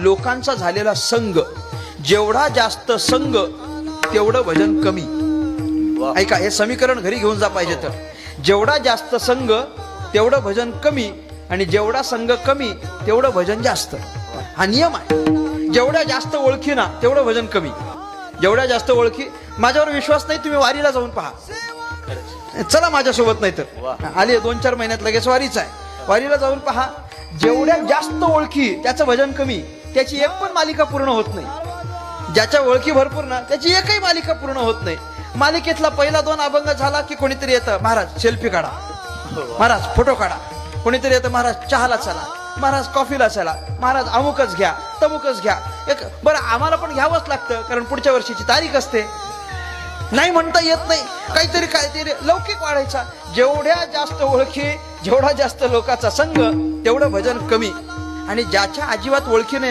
लोकांचा झालेला संग, जेवढा जास्त संग तेवढं भजन कमी. ऐका, हे समीकरण घरी घेऊन जा पाहिजे तर. जेवढा जास्त संग तेवढं भजन कमी, आणि जेवढा संग कमी तेवढं भजन जास्त. हा नियम आहे. जेवढ्या जास्त ओळखी ना तेवढं भजन कमी. जेवढ्या जास्त ओळखी, माझ्यावर विश्वास नाही तुम्ही वारीला जाऊन पहा. चला माझ्यासोबत, नाही तर आली 2-4 महिन्यात लगेच वारीच आहे. वारीला जाऊन पहा. जेवढ्या जास्त ओळखी त्याचं भजन कमी, त्याची एक पण मालिका पूर्ण होत नाही. ज्याच्या ओळखी भरपूर ना त्याची एकही मालिका पूर्ण होत नाही. मालिकेतला पहिला 2 अभंग झाला की कोणीतरी येतं, महाराज सेल्फी काढा, महाराज फोटो काढा. कोणीतरी येतं, महाराज चहाला चला, महाराज कॉफीला चला, महाराज अमुकच घ्या तमुकच घ्या. एक बरं, आम्हाला पण घ्यावंच लागतं, कारण पुढच्या वर्षीची तारीख असते. नाही म्हणता येत नाही, काहीतरी लौकिक वाढायचा. जेवढ्या जास्त ओळखी, जेवढा जास्त लोकांचा संग तेवढं भजन कमी. आणि ज्याच्या अजिबात ओळखी नाही